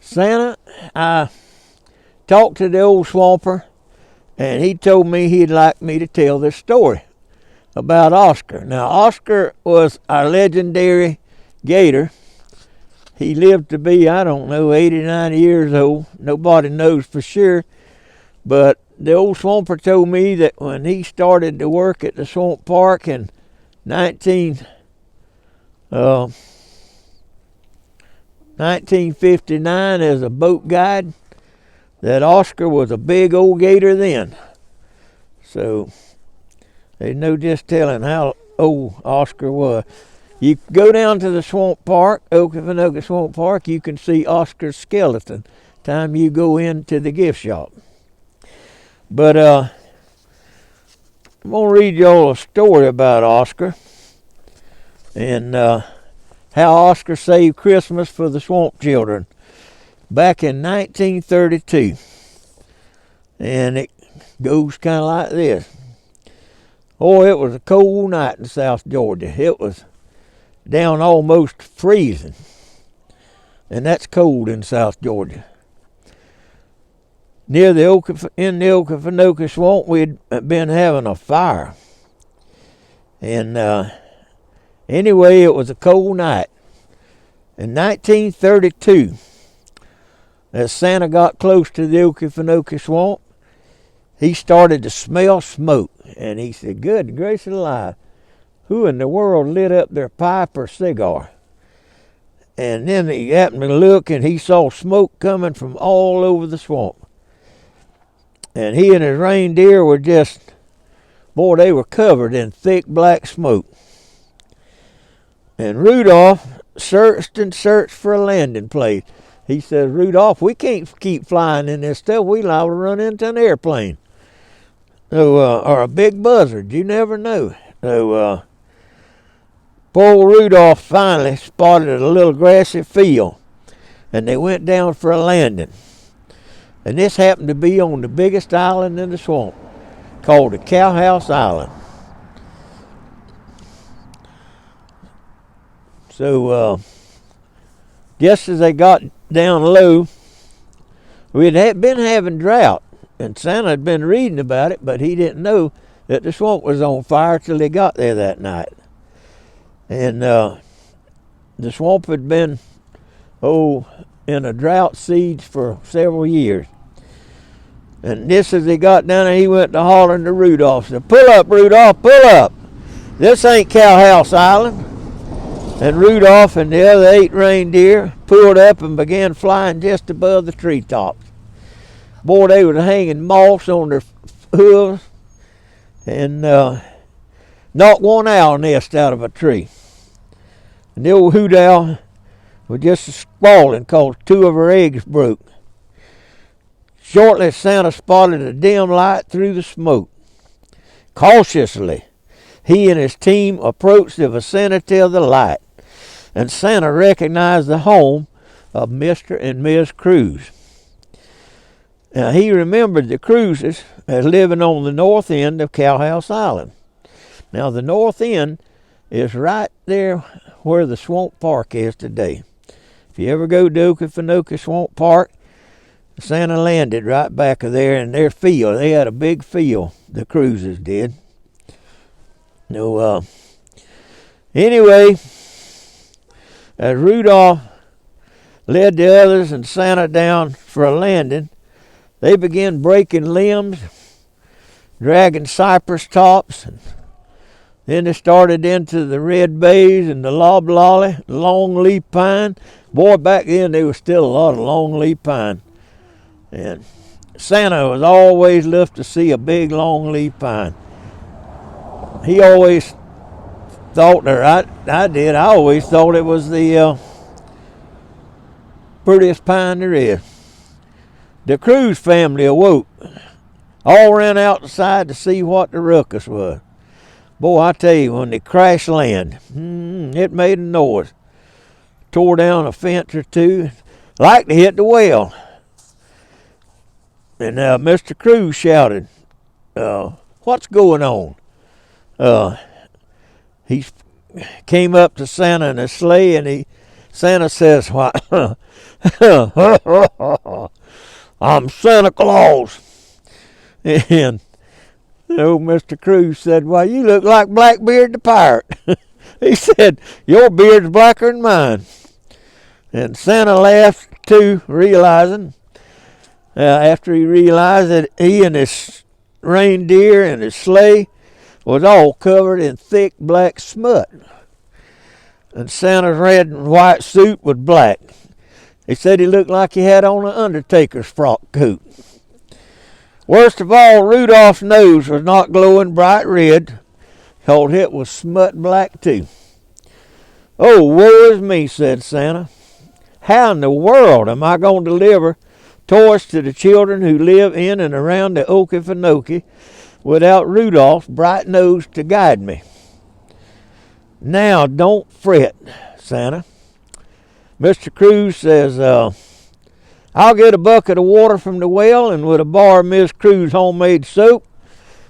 Santa, I talked to the old swamper, and he told me he'd like me to tell this story about Oscar. Now, Oscar was our legendary gator. He lived to be, I don't know, 89 years old. Nobody knows for sure. But the old swamper told me that when he started to work at the swamp park in 1959 as a boat guide, that Oscar was a big old gator then. So there's no just telling how old Oscar was. You go down to the swamp park, Okefenokee Swamp Park, you can see Oscar's skeleton time you go into the gift shop. But I'm going to read you all a story about Oscar and how Oscar saved Christmas for the swamp children back in 1932. And it goes kind of like this. Oh, it was a cold night in South Georgia. It was down almost freezing. And that's cold in South Georgia. In the Okefenokee Swamp, we'd been having a fire. And anyway, it was a cold night. In 1932, as Santa got close to the Okefenokee Swamp, he started to smell smoke. And he said, good gracious alive, who in the world lit up their pipe or cigar? And then he happened to look, and he saw smoke coming from all over the swamp. And he and his reindeer were just, boy, they were covered in thick black smoke. And Rudolph searched and searched for a landing place. He says, Rudolph, we can't keep flying in this stuff. We're liable to run into an airplane. Or a big buzzard. You never know. So, poor Rudolph finally spotted a little grassy field. And they went down for a landing. And this happened to be on the biggest island in the swamp, called the Cowhouse Island. So, just as they got down low, we had been having drought, and Santa had been reading about it, but he didn't know that the swamp was on fire till they got there that night. And the swamp had been, in a drought siege for several years. And just as he got down there, he went to hollering to Rudolph. Said, pull up, Rudolph, pull up. This ain't Cowhouse Island. And Rudolph and the other 8 reindeer pulled up and began flying just above the treetops. Boy, they were hanging moss on their hooves. And not one owl nest out of a tree. And the old hoot owl was just squalling because 2 of her eggs broke. Shortly, Santa spotted a dim light through the smoke. Cautiously, he and his team approached the vicinity of the light, and Santa recognized the home of Mr. and Ms. Cruz. Now, he remembered the Cruzes as living on the north end of Cowhouse Island. Now, the north end is right there where the swamp park is today. If you ever go to Okefenokee Swamp Park, Santa landed right back of there in their field. They had a big field, the Cruzes did. No, anyway, as Rudolph led the others and Santa down for a landing, they began breaking limbs, dragging cypress tops, and then they started into the red bays and the loblolly, longleaf pine. Boy, back then there was still a lot of longleaf pine. And Santa was always loved to see a big longleaf pine. He always thought, or I always thought it was the prettiest pine there is. The Cruz family awoke. All ran outside to see what the ruckus was. Boy, I tell you, when they crash land, it made a noise. Tore down a fence or two, like to hit the well. And Mr. Cruz shouted, what's going on? He came up to Santa in a sleigh, and he Santa says, "Why, I'm Santa Claus." And old Mr. Cruz said, "Why, you look like Blackbeard the pirate." He said, "Your beard's blacker than mine." And Santa laughed too, realizing, after he realized that he and his reindeer and his sleigh was all covered in thick black smut. And Santa's red and white suit was black. He said he looked like he had on an undertaker's frock coat. Worst of all, Rudolph's nose was not glowing bright red, because it was smut black too. "Oh, woe is me," said Santa. "How in the world am I going to deliver toys to the children who live in and around the Okefenokee without Rudolph's bright nose to guide me?" "Now, don't fret, Santa." Mr. Cruz says, "I'll get a bucket of water from the well, and with a bar of Miss Cruz's homemade soap,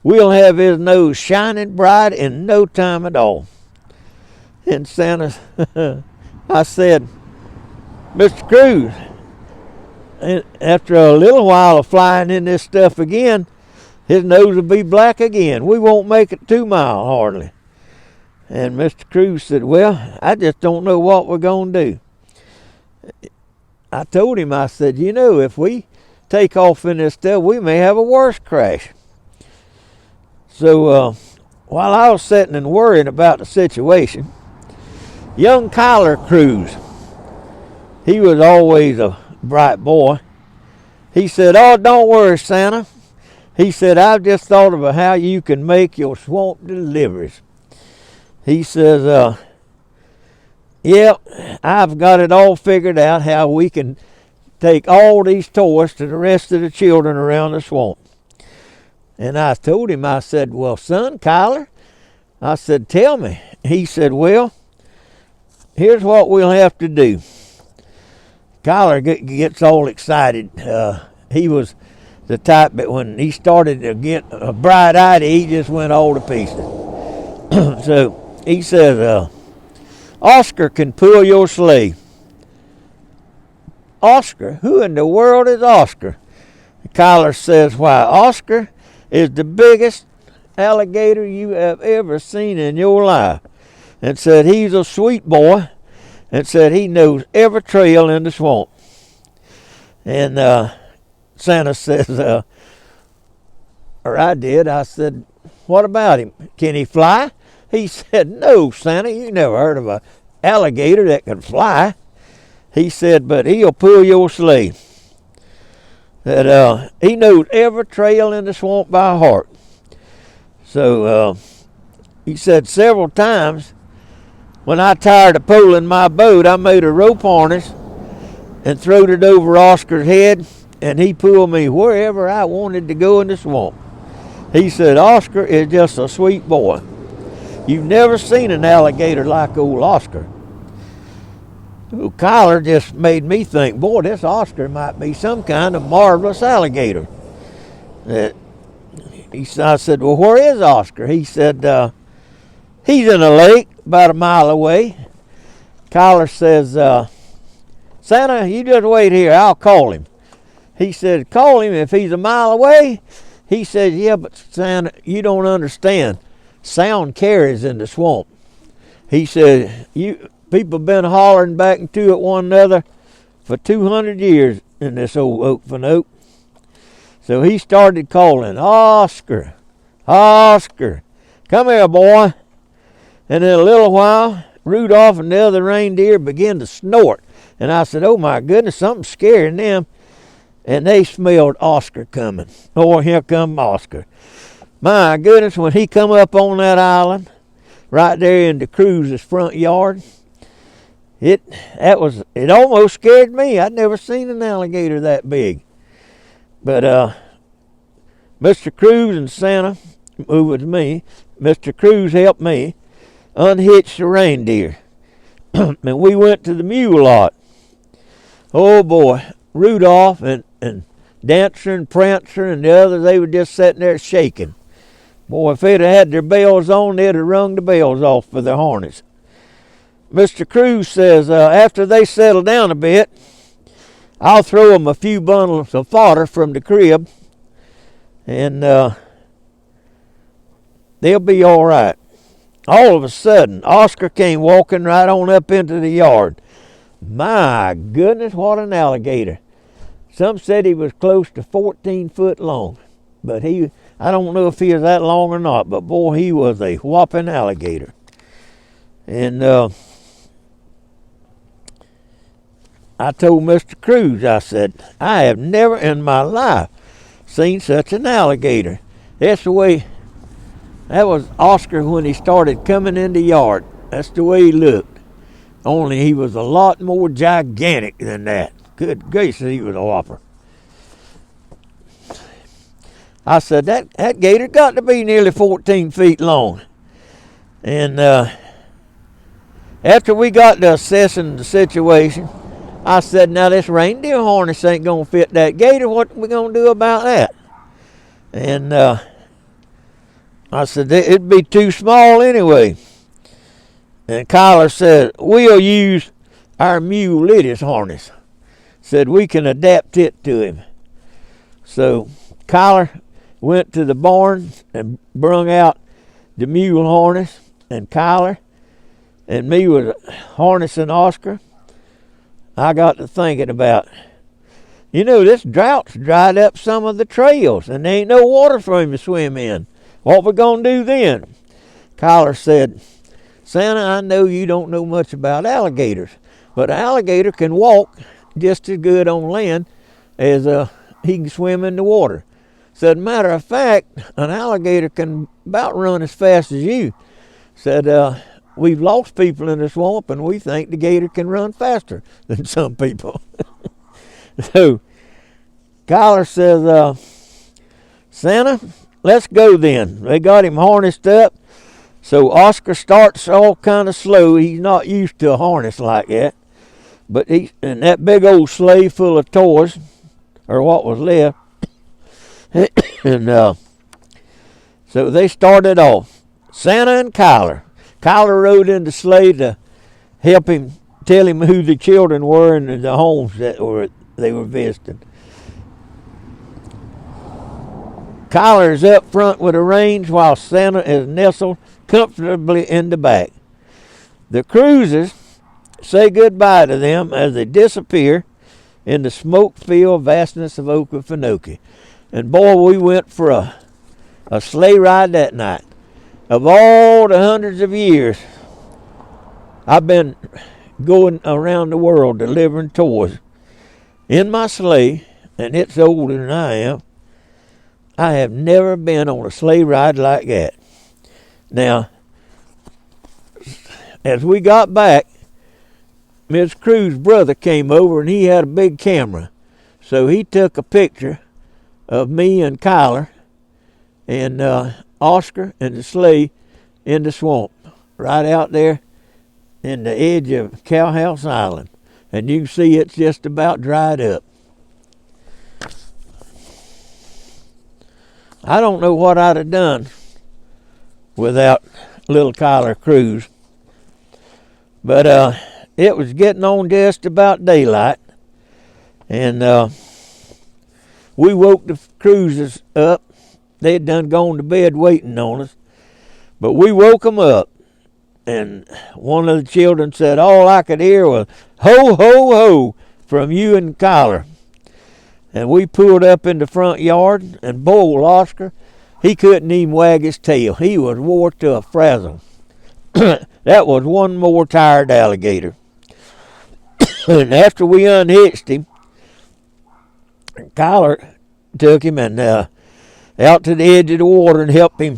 we'll have his nose shining bright in no time at all." And Santa, I said, "Mr. Cruz," and after a little while of flying in this stuff again, his nose will be black again. We won't make it 2 miles hardly. And Mr. Cruz said, "Well, I just don't know what we're going to do." I told him, I said, if we take off in this stuff, we may have a worse crash. So while I was sitting and worrying about the situation, young Kyler Cruz, he was always a bright boy. He said, "Oh, don't worry, Santa." He said, "I've just thought of how you can make your swamp deliveries." He says, "Yeah, I've got it all figured out how we can take all these toys to the rest of the children around the swamp." And I told him, I said, "Well, son, Kyler," I said, "tell me." He said, "Well, here's what we'll have to do." Kyler gets all excited. He was the type that when he started to get a bright-eyed, he just went all to pieces. So he says, "Oscar can pull your sleigh." "Oscar? Who in the world is Oscar?" Kyler says, "Why, Oscar is the biggest alligator you have ever seen in your life." And said he's a sweet boy, and said he knows every trail in the swamp. And Santa says, or I did, I said, "What about him? Can he fly?" He said, "No, Santa, you never heard of an alligator that can fly." He said, "But he'll pull your sleigh." That he knows every trail in the swamp by heart. So he said several times, when I tired of pulling my boat, I made a rope harness and throwed it over Oscar's head, and he pulled me wherever I wanted to go in the swamp. He said, "Oscar is just a sweet boy. You've never seen an alligator like old Oscar." Well, Kyler just made me think, boy, this Oscar might be some kind of marvelous alligator. I said, "Well, where is Oscar?" He said, "He's in a lake about a mile away." Kyler says, "Santa, you just wait here. I'll call him." He said, "Call him if he's a mile away?" He said, "Yeah, but Santa, you don't understand. Sound carries in the swamp." He said, "People been hollering back and to at one another for 200 years in this old Okefenokee." So he started calling, "Oscar, Oscar, come here, boy." And in a little while, Rudolph and the other reindeer began to snort. And I said, "Oh my goodness, something's scaring them." And they smelled Oscar coming. Oh, here come Oscar. My goodness, when he come up on that island, right there in the Cruz's front yard, it almost scared me. I'd never seen an alligator that big. But Mr. Cruz and Santa, who was me, Mr. Cruz helped me unhitch the reindeer. And we went to the mule lot. Oh boy, Rudolph and Dancer and Prancer and the others, they were just sitting there shaking. Boy, if they'd have had their bells on, they'd have rung the bells off for their harness. Mr. Cruz says after they settle down a bit, I'll throw them a few bundles of fodder from the crib, and they'll be all right. All of a sudden, Oscar came walking right on up into the yard. My goodness, what an alligator. Some said he was close to 14 foot long. But I don't know if he was that long or not, but boy, he was a whopping alligator. And I told Mr. Cruz, I said, I have never in my life seen such an alligator. That's the way, that was Oscar when he started coming in the yard. That's the way he looked. Only he was a lot more gigantic than that. Good gracious, he was a whopper. I said, that gator got to be nearly 14 feet long. And after we got to assessing the situation, I said, now this reindeer harness ain't going to fit that gator. What are we going to do about that? And I said, it'd be too small anyway. And Kyler said, we'll use our mule Lydia's harness. Said we can adapt it to him. So Kyler went to the barn and brung out the mule harness, and Kyler and me was harnessing Oscar. I got to thinking about, this drought's dried up some of the trails, and there ain't no water for him to swim in. What we gonna do then? Kyler said, Santa, I know you don't know much about alligators, but an alligator can walk just as good on land as he can swim in the water. Said, matter of fact, an alligator can about run as fast as you. Said, we've lost people in the swamp, and we think the gator can run faster than some people. So Kyler says, Santa, let's go then. They got him harnessed up. So Oscar starts all kind of slow. He's not used to a harness like that. But he's in that big old sleigh full of toys, or what was left. And so they started off. Santa and Kyler. Kyler rode in the sleigh to help him, tell him who the children were and the homes that they were visiting. Kyler is up front with the reins while Santa is nestled comfortably in the back. The Cruzes say goodbye to them as they disappear in the smoke-filled vastness of Okefenokee. And boy, we went for a sleigh ride that night. Of all the hundreds of years I've been going around the world delivering toys, in my sleigh, and it's older than I am, I have never been on a sleigh ride like that. Now, as we got back, Miss Cruz's brother came over and he had a big camera. So he took a picture of me and Kyler and Oscar and the sleigh in the swamp, right out there in the edge of Cowhouse Island. And you can see it's just about dried up. I don't know what I'd have done without little Kyler Cruz. But it was getting on just about daylight. And we woke the Cruzes up. They had done gone to bed waiting on us. But we woke them up. And one of the children said, all I could hear was, ho, ho, ho, from you and Kyler. And we pulled up in the front yard, and boy, old Oscar, he couldn't even wag his tail. He was wore to a frazzle. That was one more tired alligator. And after we unhitched him, Kyler took him and out to the edge of the water and helped him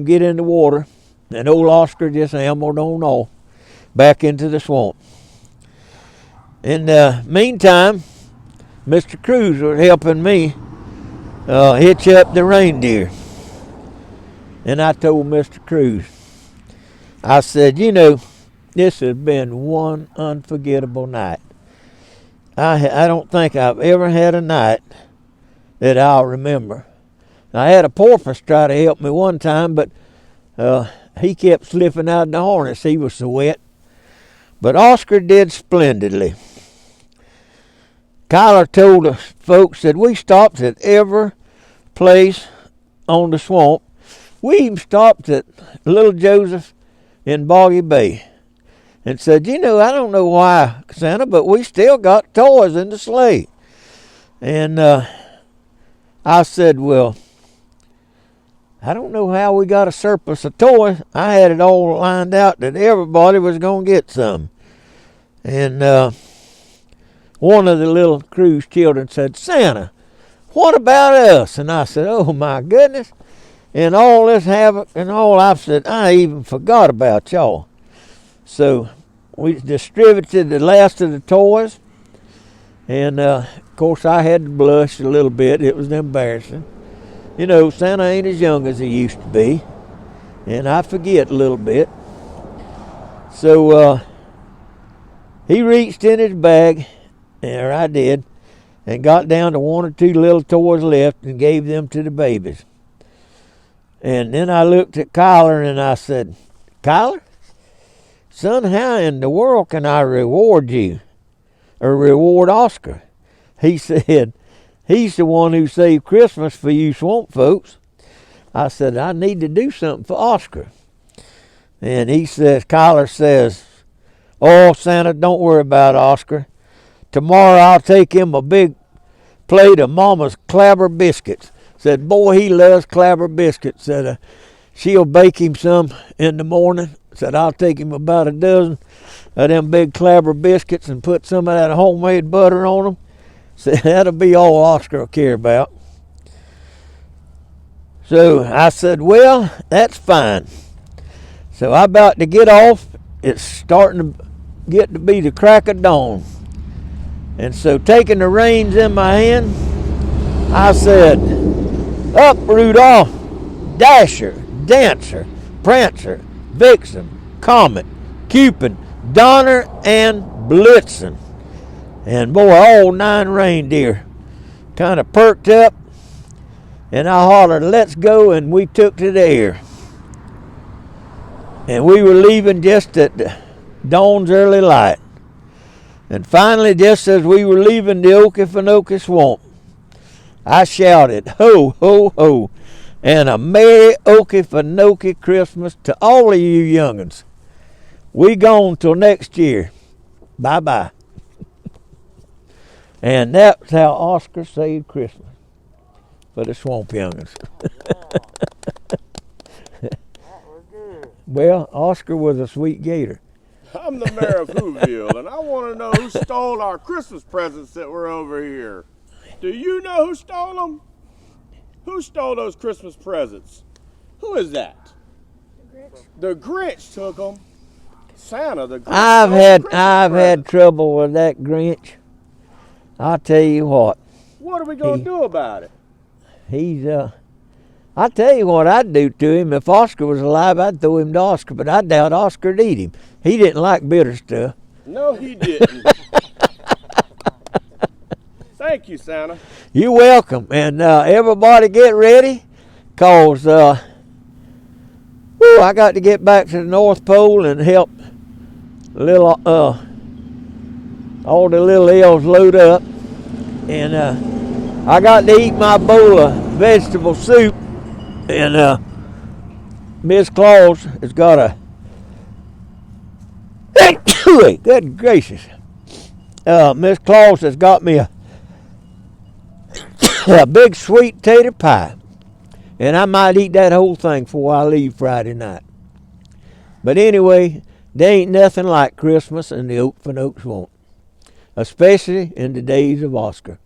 get in the water. And old Oscar just ambled on off back into the swamp. In the meantime, Mr. Cruz was helping me hitch up the reindeer. And I told Mr. Cruz, I said, this has been one unforgettable night. I don't think I've ever had a night that I'll remember. I had a porpoise try to help me one time, but he kept slipping out in the harness. He was so wet. But Oscar did splendidly. Kyler told the folks that we stopped at every place on the swamp. We even stopped at Little Joseph in Boggy Bay and said, I don't know why, Santa, but we still got toys in the sleigh. And I said, well, I don't know how we got a surplus of toys. I had it all lined out that everybody was going to get some. And one of the little crew's children said, Santa, what about us? And I said, oh my goodness. And all this havoc and all, I said, I even forgot about y'all. So we distributed the last of the toys. And of course I had to blush a little bit. It was embarrassing. Santa ain't as young as he used to be. And I forget a little bit. So he reached in his bag, or I did, and got down to one or two little toys left and gave them to the babies. And then I looked at Kyler and I said, Kyler, son, how in the world can I reward you or reward Oscar? He said, he's the one who saved Christmas for you swamp folks. I said, I need to do something for Oscar. And Kyler says, oh, Santa, don't worry about Oscar. Tomorrow I'll take him a big plate of Mama's clabber biscuits. Said, boy, he loves clabber biscuits. Said, she'll bake him some in the morning. Said, I'll take him about a dozen of them big clabber biscuits and put some of that homemade butter on them. Said, that'll be all Oscar will care about. So I said, well, that's fine. So I'm about to get off. It's starting to get to be the crack of dawn. And so taking the reins in my hand, I said, up, Rudolph, Dasher, Dancer, Prancer, Vixen, Comet, Cupid, Donner, and Blitzen. And boy, all 9 reindeer kind of perked up, and I hollered, let's go, and we took to the air. And we were leaving just at dawn's early light. And finally, just as we were leaving the Okefenokee swamp, I shouted, ho, ho, ho, and a Merry Okefenokee Christmas to all of you young'uns. We gone till next year. Bye-bye. And that's how Oscar saved Christmas for the swamp young'uns. Well, Oscar was a sweet gator. I'm the mayor of Whoville, and I want to know who stole our Christmas presents that were over here. Do you know who stole them? Who stole those Christmas presents? Who is that? The Grinch. The Grinch took them. Santa, the Grinch. I've had trouble with that Grinch. I'll tell you what. What are we going to do about it? I'll tell you what I'd do to him. If Oscar was alive, I'd throw him to Oscar, but I doubt Oscar'd eat him. He didn't like bitter stuff. No, he didn't. Thank you, Santa. You're welcome. And everybody get ready, because I got to get back to the North Pole and help all the little elves load up. And I got to eat my bowl of vegetable soup. And Miss Claus has got a good gracious. Miss Claus has got me a big sweet tater pie. And I might eat that whole thing before I leave Friday night. But anyway, there ain't nothing like Christmas in the Okefenokee swamp, especially in the days of Oscar.